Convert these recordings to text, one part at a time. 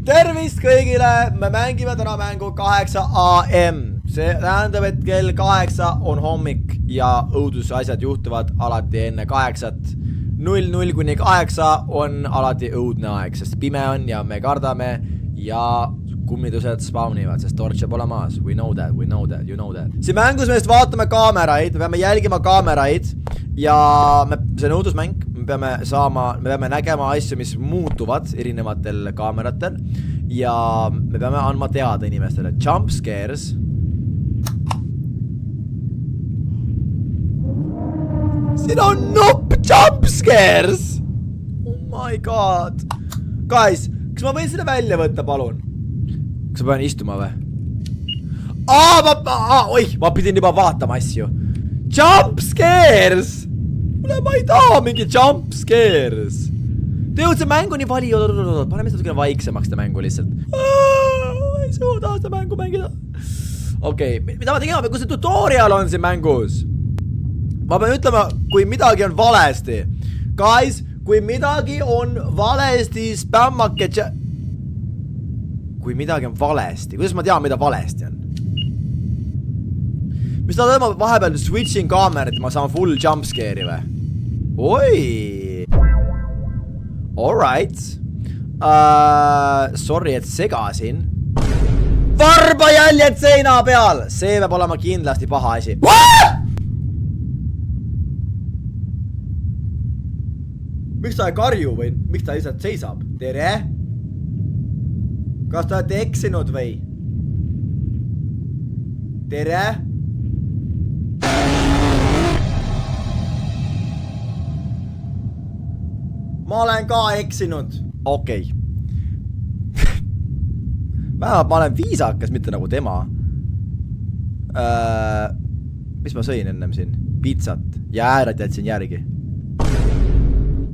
Tervist kõigile, me mängime täna mängu 8 AM. See tähendab, et kell 8 on hommik ja õudusasjad juhtuvad alati enne 8. 00 kuni 8 on alati õudne aeg, sest pime on ja me kardame ja kummitused spawnivad, sest torch jääb olema maas. We know that, you know that. Siin mängus me just vaatame kaameraid, me peame jälgima kaameraid ja see on õudusmäng. Me peame nägema asju, mis muutuvad erinevatel kaameratel ja me peame andma teada inimestele. Jump scares. Siin on nupp jump scares. Oh my god. Guys, kas ma võin selle välja võtta, palun? Kas ma pean istuma või? Ma pidin juba vaatama asju. Jump scares. Ma ei taha mingi jump scares. Teod, see mängu nii vali. Paneme seda vaiksemaks ta mängu lihtsalt. Ma ei suuda seda mängu mängida. Okei, mida ma tegema? Kus see tutorial on siin mängus? Ma pean ütlema, kui midagi on valesti. Guys, kui midagi on valesti, spämmake Kui midagi on valesti. Kuidas ma tean, mida valesti on? Mis ta tõmbab vahepeal switching kaamerat ja ma saan full jump scare'i või? Oi! Alright. Sorry, et segasin. Varbajäljed seina peal! See peab olema kindlasti paha asi. Miks ta ei karju või miks ta lihtsalt seisab? Tere? Kas ta olete eksinud või? Tere? Ma olen ka eksinud. Okei. Vähemalt ma olen viisakas, mitte nagu tema. Mis ma sõin ennem siin? Pizzat. Ja äärad jätsin järgi.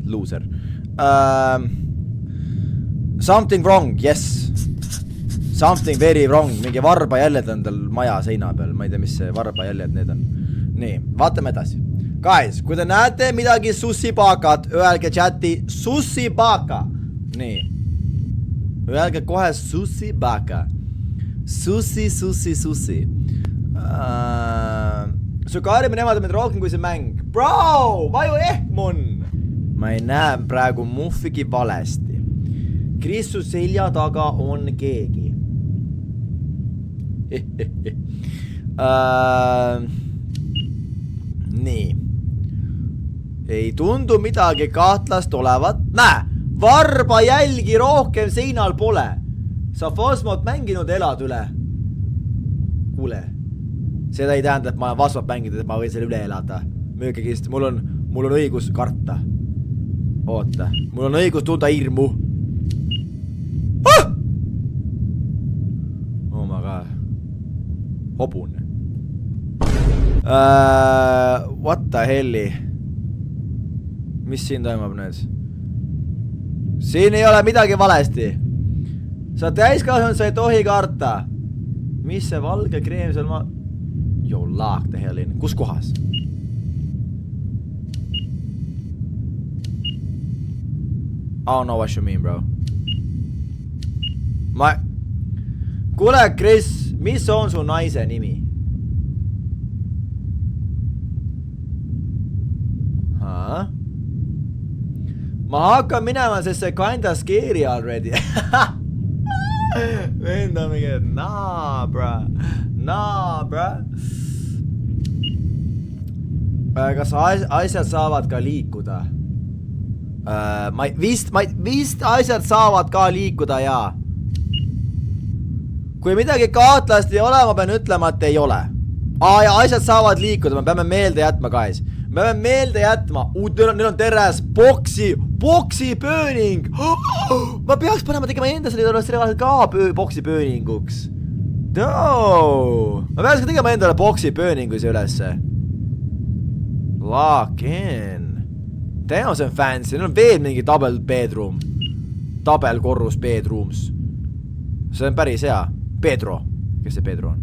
Loser. Something wrong, yes. Something very wrong. Mingi varbajäljed on tal maja seina peal. Ma ei tea, mis see varbajäljed need on. Nii, vaatame edasi. Guys, kui te näete midagi sussipakat, öelge chati sussipaka. Nii. Öelge kohe sussipaka. Sussi. Su kaarime nemad on meid rohkem kui see mäng. Bro, vaju ehmun. Ma ei näe praegu muffigi valesti. Krissu selja taga on keegi. Nii. Ei tundu midagi kahtlast olevat. Näe, varba jälgi rohkem seinal pole. Sa Fosmot mänginud elad üle. Kuule, seda ei tähenda, et ma olen Fosmot mänginud, et ma võin selle üle elada. Möökigist, mul on õigus karta. Oota, mul on õigus tunda hirmu. Oh my god. Hobune. What the helli? Mis siin toimub nüüd? Siin ei ole midagi valesti. Sa täiskasvanud, sa ei tohi karta. Mis see valge kreem seal ma... Yo, laak the hellin. Kus kohas? I don't know what you mean, bro. Kuule, Chris, mis on su naise nimi? Ma hakkan minema, sest see kinda scary already. Vend on mingi, nah, bro. Kas asjad saavad ka liikuda? Vist asjad saavad ka liikuda, jaa. Kui midagi kahtlast ei ole, ma pean ütlema, et ei ole. Ja asjad saavad liikuda, me peame meelde jätma, guys. Me peame meelde jätma. Neil on teres boksi pööning. Ma peaks tegema enda selle ka boksi pööninguks. No. Ma peaks ka tegema endale boksi pööningus ülesse. Lock in. Damn, see on fancy. Neil on veel mingi double bedroom. Double korrus bedrooms. See on päris hea. Pedro. Kes see Pedro on?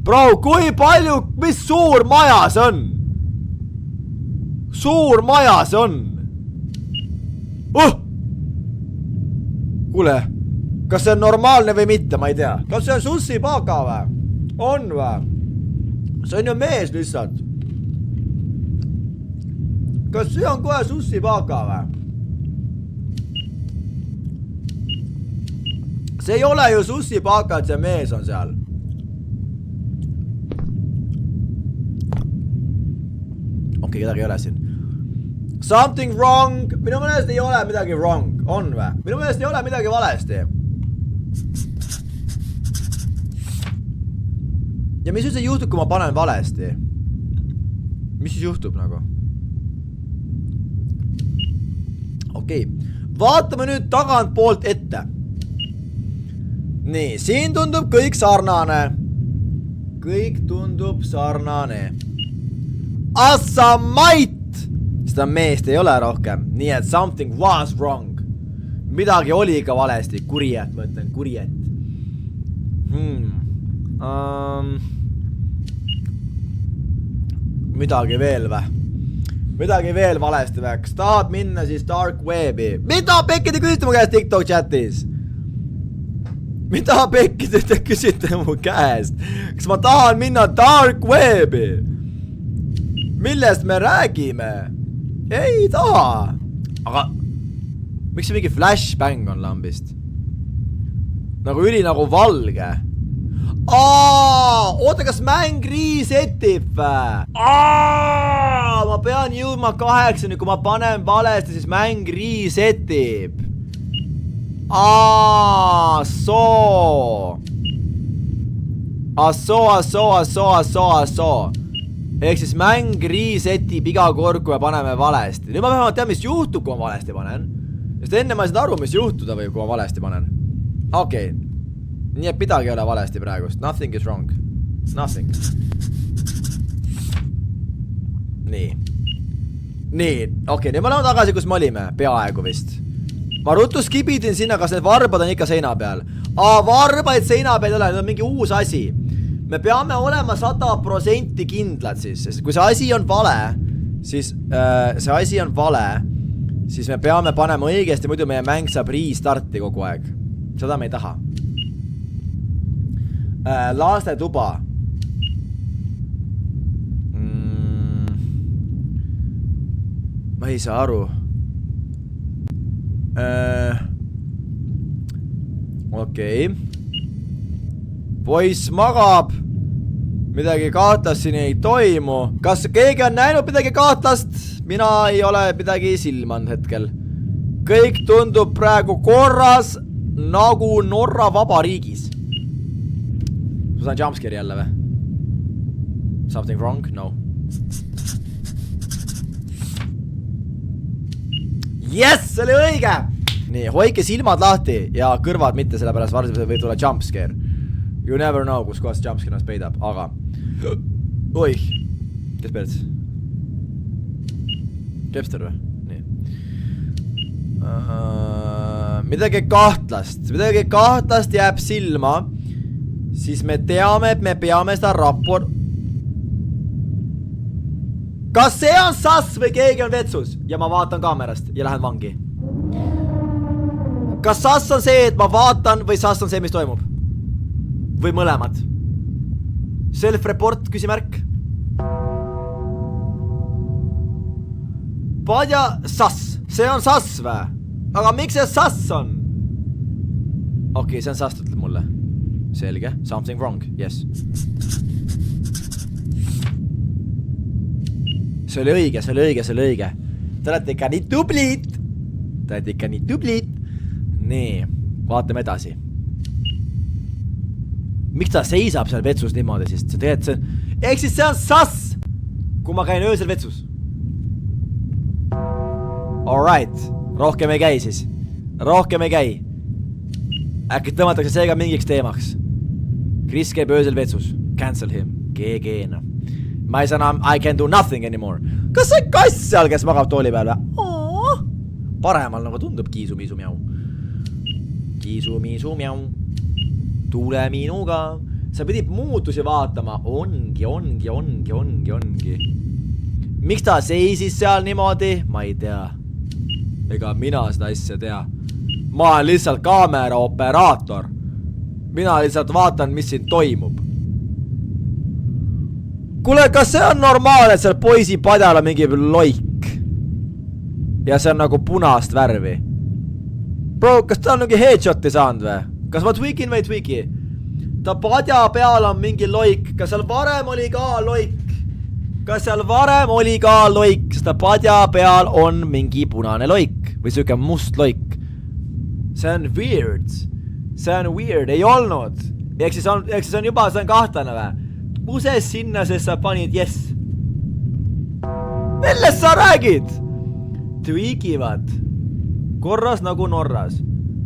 Bro, kui palju, mis suur maja see on? Suur maja see on. Kuule, kas see on normaalne või mitte, ma ei tea. Kas see on Sussi Paaka või? On või? See on ju mees lihtsalt. Kas see on kohe Sussi Paaka või? See ei ole ju Sussi Paaka, et see mees on seal. Okei, kedagi ei ole siin. Something wrong. Minu meelest ei ole midagi wrong. On või? Minu meelest ei ole midagi valesti. Ja mis üldse juhtub, kui ma panen valesti? Mis siis juhtub nagu? Okei. Vaatame nüüd tagant poolt ette. Nii, siin tundub kõik sarnane. Kõik tundub sarnane. Assamait! Seda meest ei ole rohkem. Nii et something was wrong. Midagi oli ka valesti. Kurjet, ma ütlen, kurjet. Midagi veel või? Midagi veel valesti või? Kas tahad minna siis dark webi? Mida pekki te küsite mu käest TikTok chatis? Mida pekki te küsite mu käest? Kas ma tahan minna dark webi? Millest me räägime? Ei taha. Aga miks see mingi flashbang on lambist? Nagu üli nagu valge. Oota, kas mäng resetib või? Ma pean jõudma 8, kui ma panen valesti, siis mäng resetib. Soo. Ehk siis mäng resetib iga kord, kui me paneme valesti. Nüüd ma vähemalt tean, mis juhtub, kui ma valesti panen. Sest enne ma ei saanud aru, mis juhtuda või, kui ma valesti panen. Okei. Nii et midagi ei ole valesti praegust. Nothing is wrong. Nothing. Nii. Okei, nüüd me oleme tagasi, kus me olime. Peaaegu vist. Ma ruttu skipidin sinna, kas need varbad on ikka seina peal. Varbaid seina peal ei ole, need on mingi uus asi. Me peame olema 100% kindlad siis, sest kui see asi on vale, siis siis me peame panema õigesti, muidu meie mäng saab restarti kogu aeg. Seda me ei taha. Lastetuba. Ma ei saa aru. Okei. Poiss magab. Midagi kahtlast siin ei toimu. Kas keegi on näinud midagi kahtlast? Mina ei ole midagi silmanud hetkel. Kõik tundub praegu korras nagu Norra vabariigis. Ma saan jumpscare'i jälle või? Something wrong? No. Yes, see oli õige! Nii, hoike silmad lahti ja kõrvad mitte, sellepärast varsti võib tulla jumpscare. You never know, kus kohast jumpscare nas peidab, aga... Oih, kes perts? Kepster või? Nii. Midagi kahtlast jääb silma. Siis me teame, et me peame seda raport... Kas see on sass või keegi on vetsus? Ja ma vaatan kaamerast ja lähen vangi. Kas sass on see, et ma vaatan või sass on see, mis toimub? Või mõlemad? Self-report, küsimärk. Padja, sass. See on sass või? Aga miks see sass on? Okei, see on sass, ütleb mulle. Selge, something wrong, yes. See oli õige. Te olete ikka nii tublid. Nii, vaatame edasi. Miks ta seisab seal vetsus niimoodi siis? Ehk siis see on sass, kui ma käin öösel vetsus. Alright, rohkem ei käi siis. Äkki tõmmatakse seega mingiks teemaks. Chris käib öösel vetsus. Cancel him. GG-na. Ma ei saa enam, I can do nothing anymore. Kas see kass seal, kes magab tooli peal või? Paremal nagu tundub kiisu-miisu-miau. Kiisu-miisu-miau. Tule minuga. Sa pidid muutusi vaatama. Ongi. Miks ta seisis seal niimoodi? Ma ei tea. Ega mina seda asja tea. ma olen lihtsalt kaamera operaator. Mina lihtsalt vaatan, mis siin toimub. Kuule, kas see on normaalne, et seal poisi padjal on mingi loik? Ja see on nagu punast värvi. Bro, kas ta on mingi headshoti saanud või? Kas ma tweakin või tweaki? Ta padja peal on mingi loik. Kas seal varem oli ka loik? Kas seal varem oli ka loik? Sest ta padja peal on mingi punane loik. Või siuke must loik. See on weird. See on weird. Ei olnud. Ehk siis on juba, see on kahtlane või? Uses sinna, sest sa panid yes. Millest sa räägid? Tweakivad. Korras nagu Norras.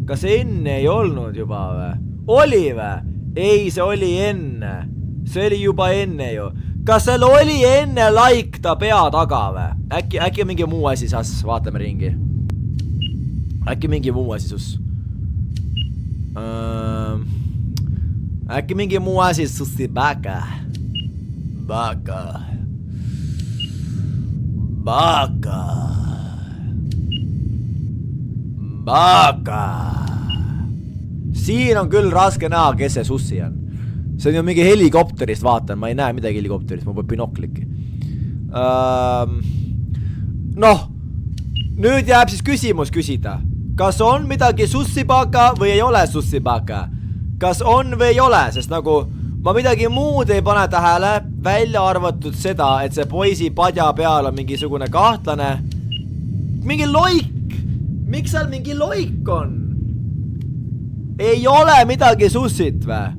Kas enne ei olnud juba või? Oli või? Ei, see oli enne. See oli juba enne ju. Kas seal oli enne like ta pea taga või? Äkki mingi muu asi saas, vaatame ringi. Äkki mingi muu asi sus. Äkki mingi muu asi susti baka. Baka. Baka. Baka. Siin on küll raske näha, kes see sussi on. See on ju mingi helikopterist, vaatan, ma ei näe midagi helikopterist, ma peab binokliki. Noh, nüüd jääb siis küsimus küsida. Kas on midagi sussipaka või ei ole sussipaka? Kas on või ei ole, sest nagu ma midagi muud ei pane tähele, välja arvatud seda, et see poisi padja peal on mingisugune kahtlane. Mingi loik! Miks seal mingi loik on? Ei ole midagi sussit või?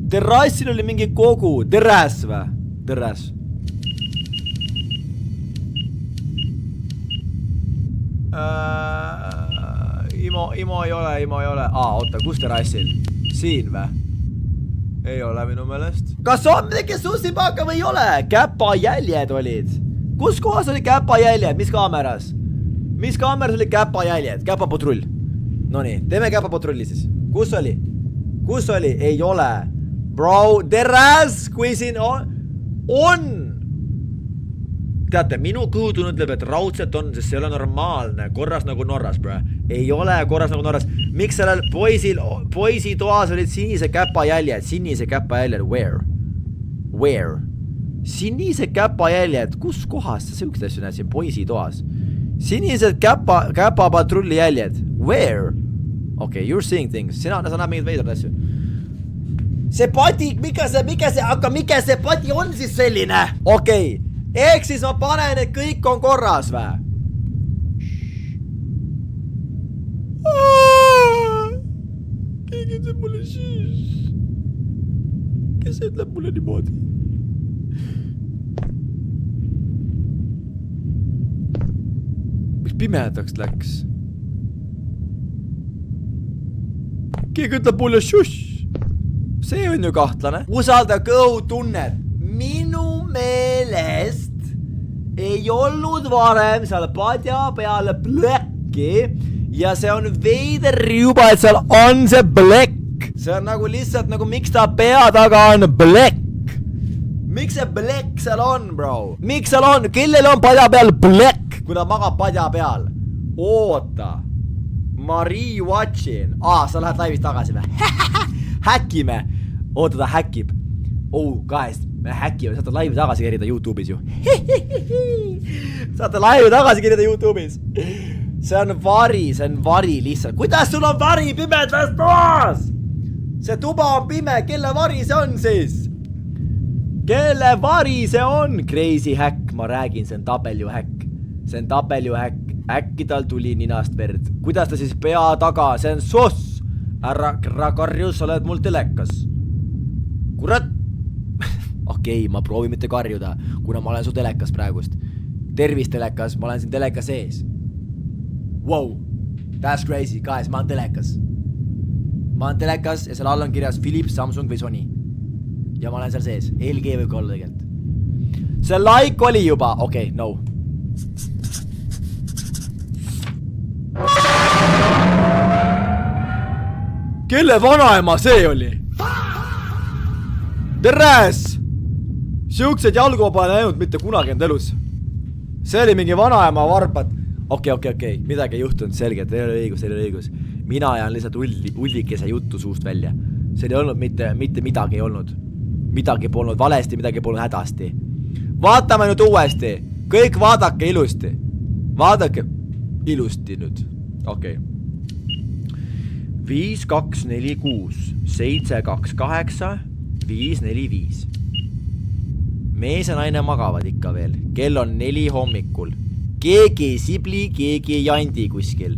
Terrassil oli mingi kogu. Terras või? Terras. Imo ei ole. Oota, kus terrassil? Siin või? Ei ole minu meelest. Kas on midagi sussipaka või ei ole? Käpajäljed olid. Kus kohas oli käpajäljed? Mis kaameras? Mis kaameras oli käpajäljed? Käpapatrull. Nonii, teeme käpapatrulli siis. Kus oli? Kus oli? Ei ole. Bro, terras, kui siin on. Teate, minu kõhutun ütleb, et raudselt on, sest see ei ole normaalne. Korras nagu Norras, bro. Ei ole korras nagu Norras. Miks sellel poisi toas olid sinise käpajäljed? Sinise käpajäljed, where? Where? Sinise käpajäljed, kus kohas sa siukest asju näed siin poisi toas? Sinised käpapatrulli jäljed, where? Okay, you're seeing things. Sa näed mingid veidrad asju. See pati, mikä see pati on siis selline? Okei, ehk siis ma panen, et kõik on korras või? Keegi ütleb mulle siis. Kes ütleb mulle niimoodi? Miks pimedaks läks? Keegi ütleb mulle šush. See on ju kahtlane. Usalda kõhutunnet. Minu meelest ei olnud varem seal padja peale blökki ja see on veider juba, et seal on see blökk. See on nagu lihtsalt nagu miks ta pea taga on blökk. Miks see blökk seal on, bro? Miks seal on? Kellel on padja peal blökk, kui ta magab padja peal? Oota. Ma rewatchin. Sa lähed laivist tagasi või? Häkime. Oota, ta häkib. Guys, me häkime. Saate laivi tagasi kerida YouTube'is ju. Saate laivi tagasi kerida YouTube'is. See on vari lihtsalt. Kuidas sul on vari pimedas toas? See tuba on pime. Kelle vari see on siis? Kelle vari see on? Crazy hack, ma räägin, see on tabelju hack. See on tabelju hack. Äkki tal tuli ninast verd. Kuidas ta siis pea taga? See on sus. Ära karjus, sa oled mul telekas. Kurat. Okei, ma proovin mitte karjuda, kuna ma olen su telekas praegust. Tervist telekas, ma olen siin telekas sees. Wow, that's crazy, guys, ma olen telekas. Ma olen telekas ja seal all on kirjas Philips, Samsung või Sony. Ja ma olen seal sees, LG võib ka olla tegelikult. See like oli juba, okei, no. Kelle vanaema see oli? Terres! Siuksed jalgu ma pole näinud mitte kunagi enda elus. See oli mingi vanaema varbad. Okei, midagi ei juhtunud, selge, teil oli õigus. mina ajan lihtsalt ullikese juttu suust välja. See ei olnud mitte midagi ei olnud. Midagi polnud valesti, midagi polnud hädasti. Vaatame nüüd uuesti. Kõik vaadake ilusti. Vaadake ilusti nüüd. Okei. 5, 2, 4, 6, 7, 2, 8, 5, 4, 5. Mees ja naine magavad ikka veel. Kell on 4 hommikul. Keegi ei sibli, keegi ei jandi kuskil.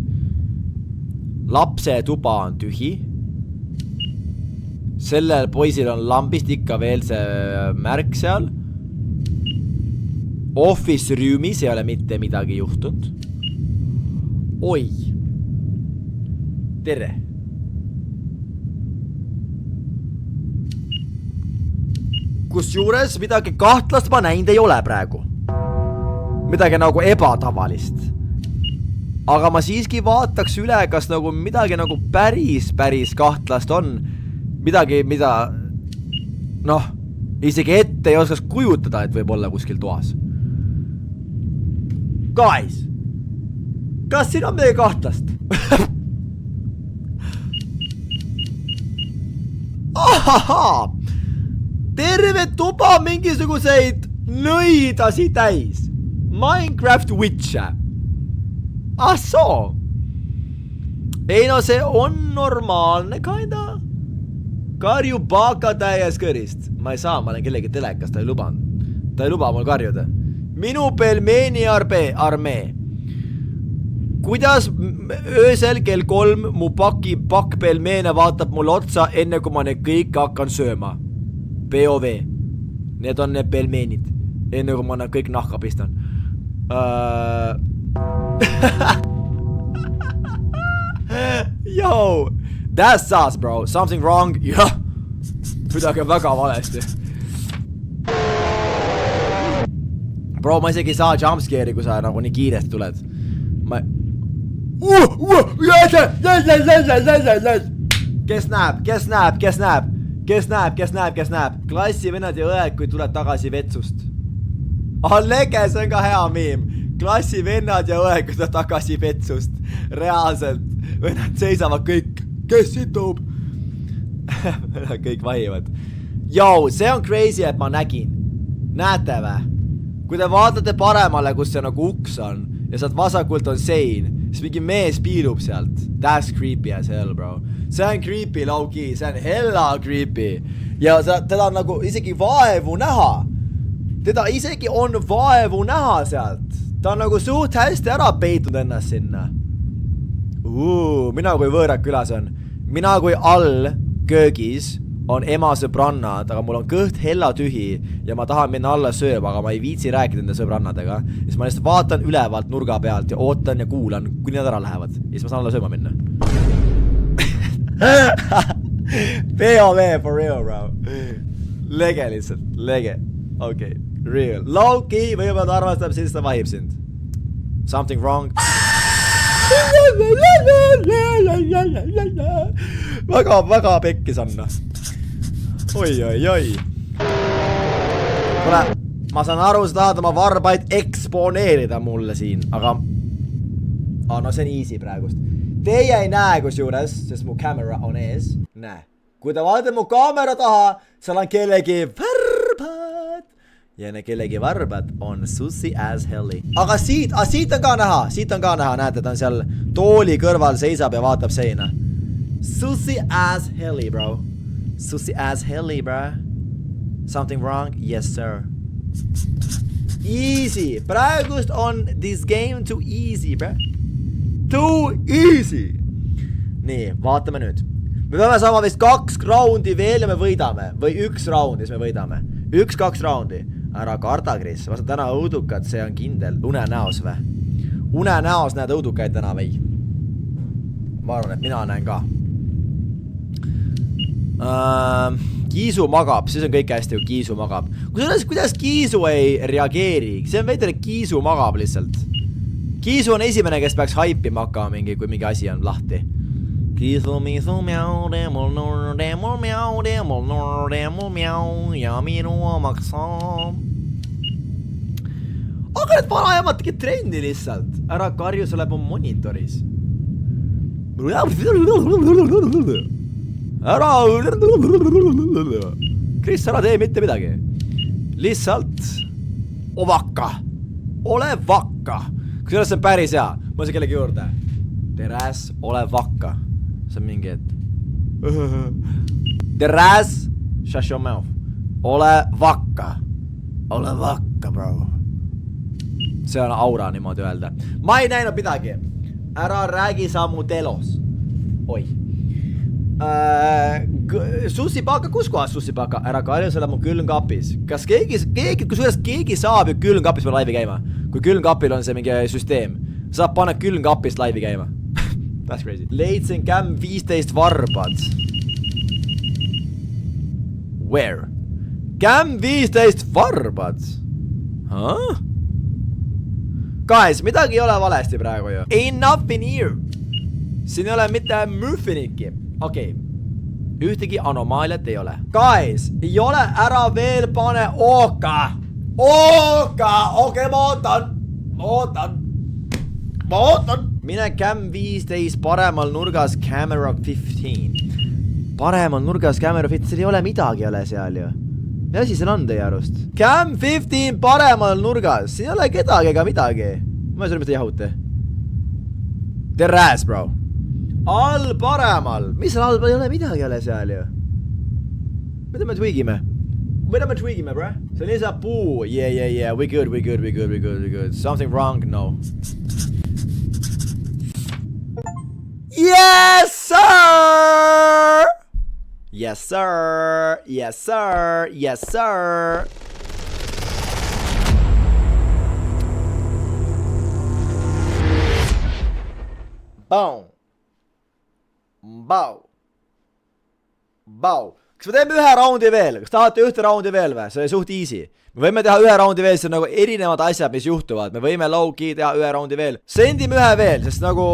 Lapse tuba on tühi. Sellel poisil on lambist ikka veel see märk seal. Office rüümis ei ole mitte midagi juhtunud. Oi. Tere. Kusjuures midagi kahtlast ma näinud ei ole praegu. Midagi nagu ebatavalist. Aga ma siiski vaataks üle, kas nagu midagi nagu päris kahtlast on. Midagi, mida isegi ette ei oskas kujutada, et võib olla kuskil toas. Guys, kas siin on midagi kahtlast? Ahahaa! Terve tuba mingisuguseid nõidasi täis. Minecraft Witch. Soo. Ei no see on normaalne kinda. Karju baaka täies kõrist. Ma ei saa, ma olen kellegi telekas, ta ei lubanud. Ta ei luba mul karjuda. Minu pelmeeni armee. Kuidas öösel kell 3 mu pakk pelmeene vaatab mul otsa enne kui ma need kõik hakkan sööma. POV. Need on need pelmeenid. Enne kui ma nad kõik nahka pistan. Yo, that's us, bro. Something wrong. Jah. Midagi on väga valesti. Bro, ma isegi ei saa jumpscare'i, kui sa nagu nii kiiresti tuled. Kes näeb? Klassivennad ja õed, kui tuled tagasi vetsust. Lege, see on ka hea miim. Klassivennad ja õed, kui tuled tagasi vetsust. Reaalselt. Vennad seisavad kõik. Kes siit toob? Kõik vahivad. Yo, see on crazy, et ma nägin. Näete vä? Kui te vaatate paremale, kus see nagu uks on ja sealt vasakult on sein, siis mingi mees piilub sealt. That's creepy as hell, bro. See on creepy low-key, see on hella creepy. Ja teda on nagu isegi vaevu näha. Teda isegi on vaevu näha sealt. Ta on nagu suht hästi ära peitnud ennast sinna. Mina kui võõrak külas on. Mina kui all köögis on ema sõbrannad, aga mul on kõht hella tühi ja ma tahan minna alla sööma, aga ma ei viitsi rääkida nende sõbrannadega. Ja siis ma lihtsalt vaatan ülevalt nurga pealt ja ootan ja kuulan, kuni nad ära lähevad. Ja siis ma saan alla sööma minna. POV for real, bro. Lege lihtsalt, lege. Okay, real. Low-key võivad arvastab, siis ta vahib sind. Something wrong. Väga pekkis Anna. Oi. Kuule, ma saan aru, sa tahad oma varbaid eksponeerida mulle siin, aga no see on easy praegust. Teie ei näe kusjuures, sest mu kamera on ees. Näe. Kui te vaatate mu kaamera taha, seal on kellegi varbad. Ja ne kellegi varbad on susi as helli. Aga siit on ka näha, näete, ta on seal tooli kõrval seisab ja vaatab seina. Susi as helli, bro. Susi as helli, bro. Something wrong? Yes, sir. Easy. Praegust on this game too easy, bro. Too easy. Nii, vaatame nüüd. Me peame saama vist 2 raundi veel ja me võidame. Või 1 raundi, siis me võidame. 1-2 raundi. Ära karda, Chris. Ma saan täna õudukad, see on kindel. Unenäos või? Unenäos näed õudukaid täna või? Ma arvan, et mina näen ka. Kiisu magab, siis on kõik hästi, kui Kiisu magab. Kuidas Kiisu ei reageeri? See on veidi, et Kiisu magab lihtsalt. Kiisu on esimene, kes peaks haipima hakkama kui mingi asi on lahti. Kiisu, miisu, miau, demol, miau, demol, miau, ja minu omaks on. Aga need vanajamad tegid trenni lihtsalt. Ära karju, sa läheb on monitoris. ära. Kris, ära tee mitte midagi. Lihtsalt ovaka. Ole vakka. Kusjuures see on päris hea. Ma olen kellegi juurde. Teräs, ole vakka. See on mingi et. Teräs, shut your mouth. Ole vakka. Ole vakka, bro. See on aura niimoodi öelda. Ma ei näinud midagi. Ära räägi sa mu telos. Oi. Sussipaka, kus kohas sussipaka? Ära karju selle mu külmkapis. Kas keegi, kusjuures keegi saab ju külmkapis peal laivi käima? Kui külmkapil on see mingi süsteem. Saab panna külmkapist laivi käima. That's crazy. Leidsin Cam 15 varbad. Where? Cam 15 varbad? Huh? Guys, midagi ei ole valesti praegu ju. Ain't nothing here. Siin ei ole mitte muffiniki. Okei. Ühtegi anomaaliat ei ole. Guys, ei ole ära veel pane ooka. Ooka! Okei, ma ootan. Mine Cam 15 paremal nurgas camera 15. Paremal nurgas camera 15. Seal ei ole midagi ei ole seal ju. Mis asi seal on teie arust? Cam 15 paremal nurgas. Siin ei ole kedagi ega midagi. Ma ei saa mitte jahute. Teräs, bro. All paremal. Mis seal all ei ole midagi ei ole seal ju. Mida me tweegime? Bro? See on lihtsalt puu. Yeah. We good. Something wrong? No. Yes, sir! Yes, sir! Yes, sir! Yes, sir! Boom! Bau! Kas me teeme ühe raundi veel? Kas tahate ühte raundi veel või? See oli suht easy. Me võime teha ühe raundi veel, see on nagu erinevad asjad, mis juhtuvad. Me võime low-key teha ühe raundi veel. Sendime ühe veel, sest nagu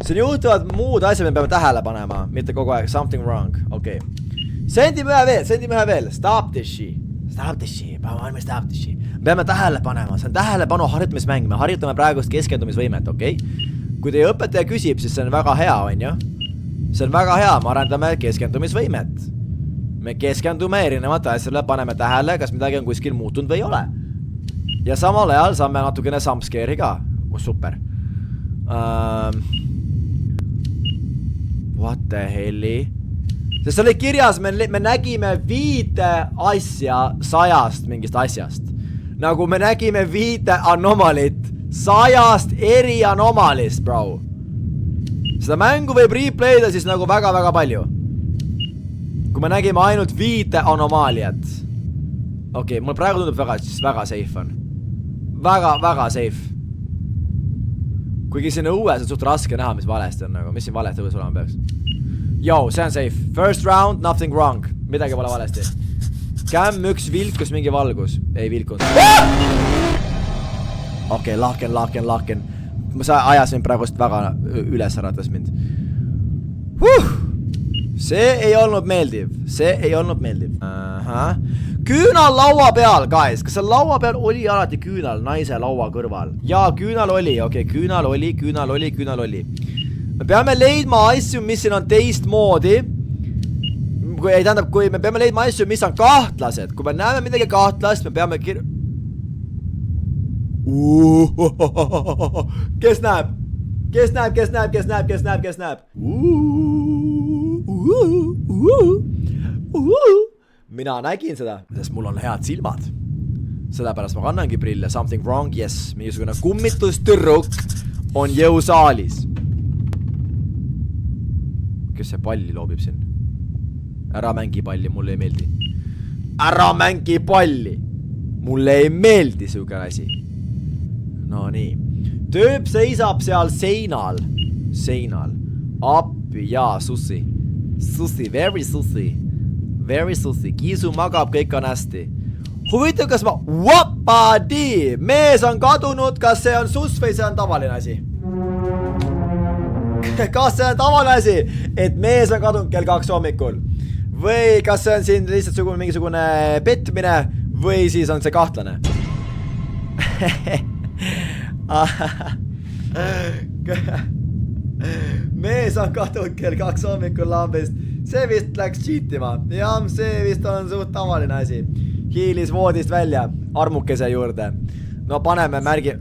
siin juhtuvad muud asjad, me peame tähele panema. Mitte kogu aeg, something wrong. Okei. Sendime ühe veel. Stop this shit. Me peame tähele panema. See on tähelepanu harjutamismäng. Me harjutame praegust keskendumisvõimet, okei? Kui teie õpetaja küsib, siis see on väga hea, on ju? See on väga hea, me arendame keskendumisvõimet. Me keskendume erinevate asjale, paneme tähele, kas midagi on kuskil muutunud või ei ole. Ja samal ajal saame natukene jumpscare'i ka. Super. What the helli? Sest see oli kirjas, me nägime 5 asja 100 mingist asjast. Nagu me nägime 5 anomalit 100 eri anomalist, bro. Seda mängu võib replayda siis nagu väga-väga palju. Kui me nägime ainult 5 anomaaliat. Okei, mul praegu tundub väga safe on. Väga safe. Kuigi siin õues on suht raske näha, mis valesti on nagu. Mis siin valesti õues olema peaks? Yo, see on safe. First round, nothing wrong. Midagi pole valesti. Cam 1 vilkus mingi valgus. Ei vilkunud. Okei, laken. Sa ajas mind praegust väga üles äratas mind. See ei olnud meeldiv. Küünal laua peal, guys. Kas seal laua peal oli alati küünal naise laua kõrval? Jaa, küünal oli. Okei, küünal oli. Me peame leidma asju, mis siin on teistmoodi. Kui me peame leidma asju, mis on kahtlased. Kui me näeme midagi kahtlast, me peame Kes näeb? Mina nägin seda, sest mul on head silmad. Sellepärast ma kannangi prille. Something wrong, yes. Mingisugune kummitustürruk on jõusaalis. Kes see palli loobib siin? Ära mängi palli, mulle ei meeldi. Mulle ei meeldi siuke asi. No nii. Tööp seisab seal seinal. Appi, jaa, sussi, very sussi. Kiisu magab, kõik on hästi. Huvitav, kas ma... Wapadi! Mees on kadunud, kas see on suss või see on tavaline asi? Kas see on tavaline asi, et mees on kadunud kell 2 hommikul? Või kas see on siin lihtsalt mingisugune petmine või siis on see kahtlane? mees on kadunud kell 2 hommikul lambist. See vist läks cheatima. Ja, see vist on suht tavaline asi. Hiilis voodist välja armukese juurde. No paneme märgi.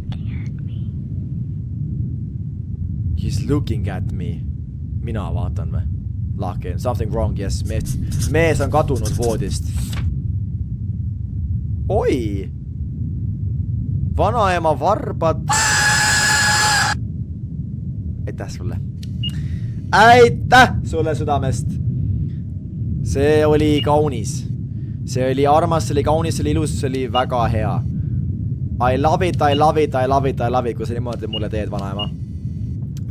He's looking at me. Mina vaatan või? Lahke. Something wrong, yes. Mees on kadunud voodist. Oi! Vanaema varbad. Aitäh sulle. Aitäh sulle südamest. See oli kaunis. See oli armas, see oli kaunis, see oli ilus, see oli väga hea. I love it, I love it, I love it, I love it, kui sa niimoodi mulle teed, vanaema.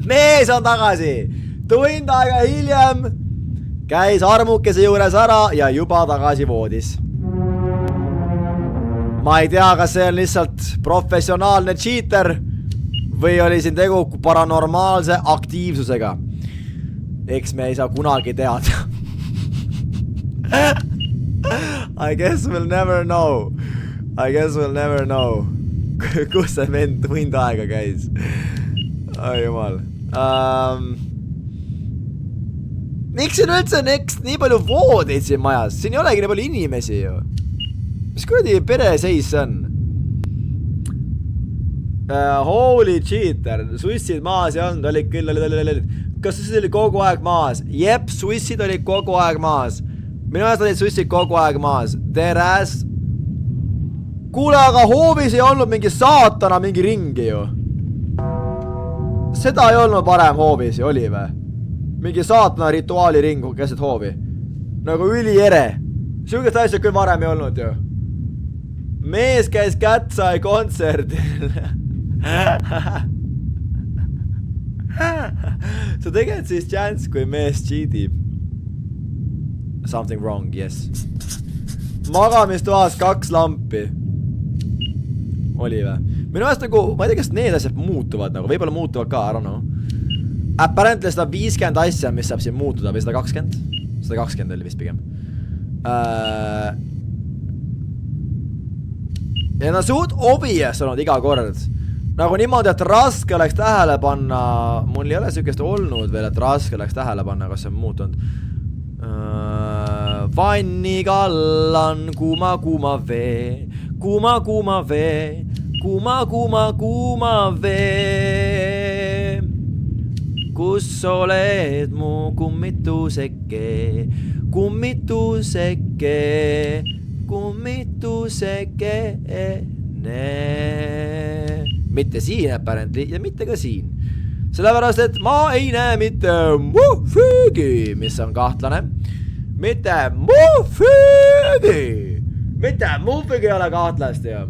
Mees on tagasi. Tund aega hiljem käis armukese juures ära ja juba tagasi voodis. Ma ei tea, kas see on lihtsalt professionaalne cheater või oli siin tegu paranormaalse aktiivsusega. Eks me ei saa kunagi teada. I guess we'll never know. I guess we'll never know. Kus see vend tund aega käis? Ai jumal. Miks siin üldse nii palju voodeid siin majas? Siin ei olegi nii palju inimesi ju. Mis kuradi pere seis on? Holy cheater. Suissid maas ei olnud, oli küll. Kas suissid oli kogu aeg maas? Jep, suissid oli kogu aeg maas. Minu ajast olid suissid kogu aeg maas. Teres. Kuule, aga hoovis ei olnud mingi saatana mingi ringi ju. Seda ei olnud parem hoovis, oli või? Mingi saatana rituaali ring keset hoovi. Nagu üli ere. Sugust asja küll varem ei olnud ju. Mees käis Kätsai kontserdil. So tegelikult siis chance, kui mees cheatib. Something wrong, yes. Magamistoas 2 lampi. Oli või? Minu ajast nagu, ma ei tea, kas need asjad muutuvad nagu, võib-olla muutuvad ka, I don't know. Apparently 150 asja, mis saab siin muutuda, või 120? 120 oli vist pigem. Ja nad suht obvious olnud iga kord. Nagu niimoodi, et raske oleks tähele panna. Mul ei ole sükest olnud veel, et raske oleks tähele panna, kas see on muutunud. Vanni kallan kuuma vee. Kuuma vee. Kuuma vee. Kus oled mu kummituseke? Kummituseke. Mitte siin apparently ja mitte ka siin. Sellepärast, et ma ei näe mitte muhfügi, mis on kahtlane. Mitte muhfügi ei ole kahtlast ju.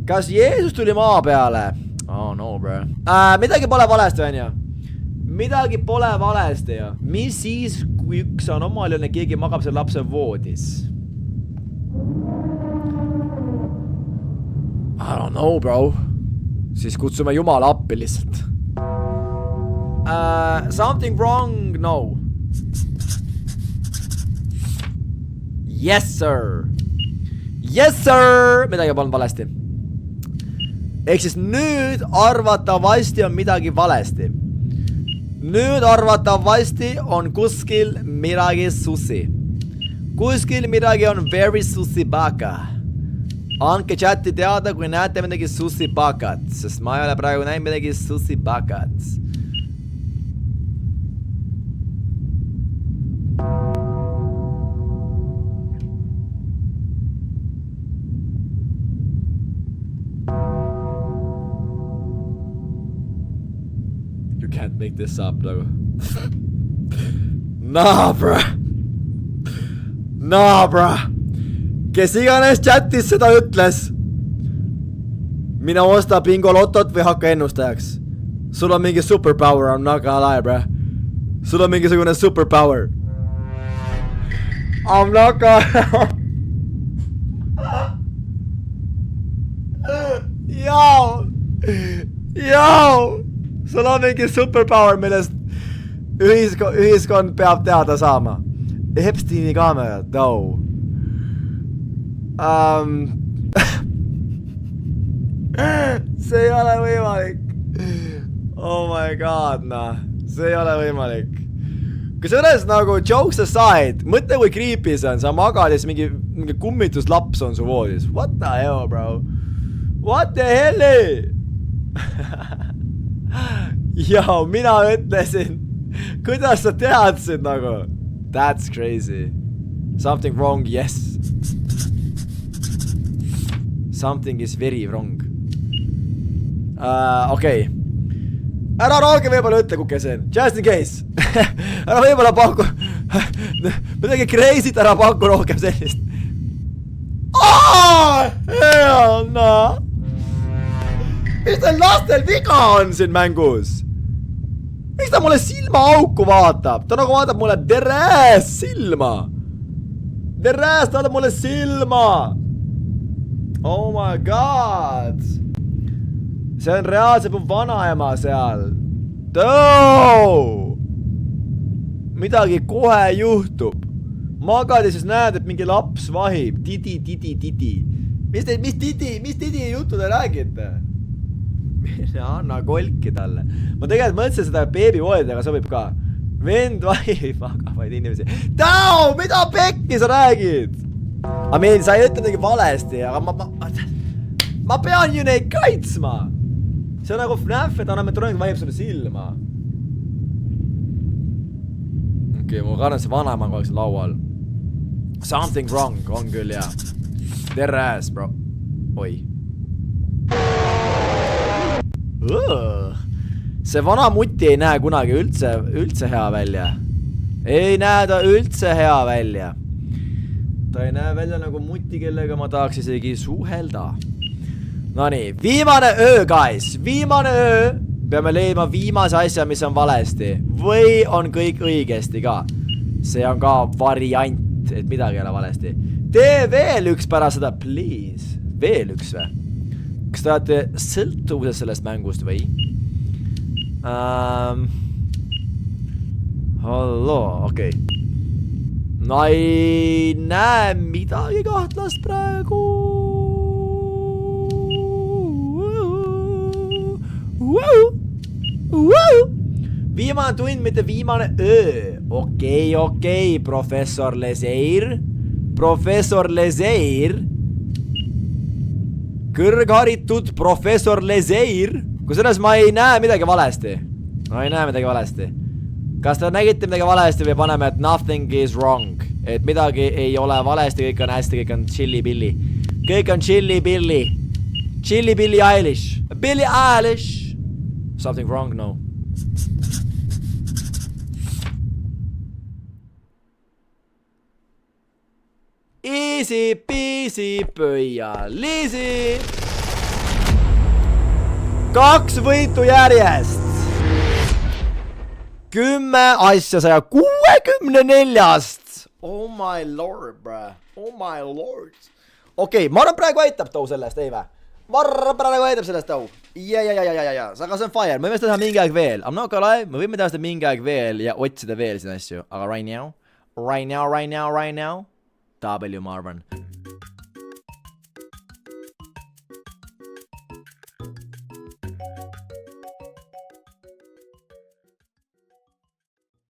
Kas Jeesus tuli maa peale? Oh no bro. Midagi pole valesti on ju. Midagi pole valesti ju. Mis siis, kui üks on omaline, keegi magab selle lapse voodis? I don't know, bro. Siis kutsume Jumala appi lihtsalt. Something wrong? No. Yes, sir. Yes, sir. Midagi polnud valesti. Ehk siis nüüd arvatavasti on midagi valesti. Nüüd arvatavasti on kuskil midagi susi. Kuskil midagi on very susi baka. Andke chati teada, kui näete midagi susi bakat, sest ma ei ole praegu näinud midagi susi bakat. You can't make this up, though. Nah, bruh. Nah, bruh. Kes iganes chatis seda ütles. Mina osta bingo lotot või hakka ennustajaks. Sul on mingi superpower, I'm not gonna lie, bruh. Sul on mingisugune superpower. I'm not gonna... Yo! Sul on mingi superpower, millest ühiskond peab teada saama. Epsteini kaamera, no. See ei ole võimalik. Oh my god, noh. see ei ole võimalik. Kusjuures nagu jokes aside, mõtle kui creepy see on, sa magad ja siis mingi kummituslaps on su voodis. What the hell, bro? What the hell? Joo, mina ütlesin. Kuidas sa teadsid nagu? That's crazy. Something wrong, yes. Something is very wrong. Okei. Ära rohkem võibolla ütle, kuke see on. Just in case. Ära võibolla paku. Midagi crazy't ära paku rohkem sellist. Hell no. Mis teil lastel viga on siin mängus? Miks ta mulle silmaauku vaatab? Ta nagu vaatab mulle teres silma. Teres ta vaatab mulle silma. Oh my god. See on reaalselt mu vanaema seal. Midagi kohe juhtub. Magad ja siis näed, et mingi laps vahib. Tidi. Mis tidi juttu te räägite? Mine anna kolki talle. Ma tegelikult mõtlesin seda beebivoodidega sobib ka. Vend vahib magavaid inimesi. Mida pekki sa räägid? Sa ei ütle midagi valesti, aga ma pean ju neid kaitsma. See on nagu FNAF, et animatroonik vahib sulle silma. Okei, ma kardan see vanaema on kogu laual. Something wrong on küll, jah. Terre ass, bro. Oi. See vana mutti ei näe kunagi üldse hea välja. Ei näe ta üldse hea välja. Ta ei näe välja nagu mutti, kellega ma tahaks isegi suhelda. Nonii, viimane öö, guys. Viimane öö. Peame leidma viimase asja, mis on valesti. Või on kõik õigesti ka. See on ka variant, et midagi ei ole valesti. Tee veel üks pärast seda, please. Veel üks või? Kas te olete sõltuvuses sellest mängust või? Hallo, okei. No ei näe midagi kahtlast praegu. Viimane tund, mitte viimane öö. Okei, professor Leseir. Professor Leseir. Kõrgharitud professor Leseir. Kusjuures ma ei näe midagi valesti. Ma ei näe midagi valesti. Kas te nägite midagi valesti või paneme, et nothing is wrong? Et midagi ei ole valesti, kõik on hästi, kõik on chilli-billi. Kõik on chilli-billi. Chilli-billi Eilish. Billie Eilish. Something wrong, no. Easy peasy pöialisi. 2 võitu järjest. 10 asja 164-st. Oh my lord, bruh. Oh my lord. Okei, ma arvan praegu aitab too sellest, ei vä? Ma arvan praegu aitab sellest too. Ja. Aga see on fire. Me võime seda mingi aeg veel. I'm not gonna lie. Me võime teha seda mingi aeg veel ja otsida veel siin asju. Aga right now. W, ma arvan.